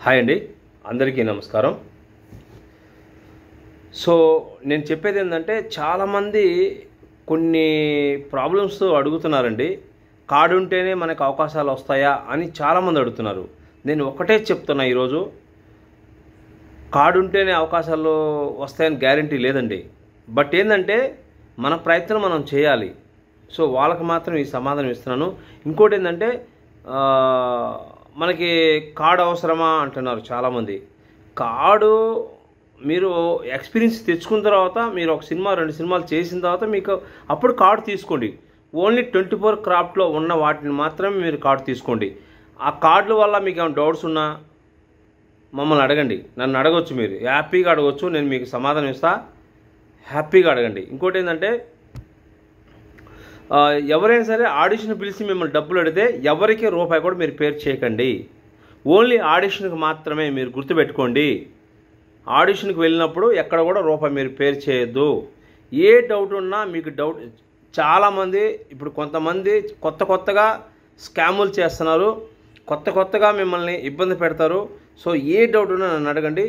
Hi అండి, అందరికీ నమస్కారం. సో నేను చెప్పేది ఏంటంటే, చాలామంది కొన్ని ప్రాబ్లమ్స్ అడుగుతున్నారండి. కార్డు ఉంటేనే మనకు అవకాశాలు వస్తాయా అని చాలామంది అడుగుతున్నారు. నేను ఒకటే చెప్తున్నా, ఈరోజు కార్డు ఉంటేనే అవకాశాలు వస్తాయని గ్యారంటీ లేదండి. బట్ ఏంటంటే, మన ప్రయత్నం మనం చేయాలి. సో వాళ్ళకి మాత్రం ఈ సమాధానం ఇస్తున్నాను. ఇంకోటి ఏంటంటే, మనకి కార్డు అవసరమా అంటున్నారు చాలామంది. కార్డు మీరు ఎక్స్పీరియన్స్ తెచ్చుకున్న తర్వాత, మీరు ఒక సినిమా 2 సినిమాలు చేసిన తర్వాత మీకు అప్పుడు కార్డు తీసుకోండి. ఓన్లీ 24 క్రాఫ్ట్లో ఉన్న వాటిని మాత్రమే మీరు కార్డు తీసుకోండి. ఆ కార్డుల వల్ల మీకు ఏమైనా డౌట్స్ ఉన్నా మమ్మల్ని అడగండి, నన్ను అడగవచ్చు, మీరు హ్యాపీగా అడగవచ్చు, నేను మీకు సమాధానం ఇస్తా. హ్యాపీగా అడగండి. ఇంకోటి ఏంటంటే, ఎవరైనా సరే ఆడిషన్ పిలిచి మిమ్మల్ని డబ్బులు అడిగితే ఎవరికి రూపాయి కూడా మీరు పేరు చేయకండి. ఓన్లీ ఆడిషన్కి మాత్రమే. మీరు గుర్తుపెట్టుకోండి, ఆడిషన్కి వెళ్ళినప్పుడు ఎక్కడ కూడా రూపాయి మీరు పేరు చేయొద్దు. ఏ డౌట్ ఉన్నా మీకు డౌట్, చాలామంది ఇప్పుడు కొంతమంది కొత్తగా స్కాములు చేస్తున్నారు, కొత్తగా మిమ్మల్ని ఇబ్బంది పెడతారు. సో ఏ డౌట్ ఉన్నా నన్ను అడగండి.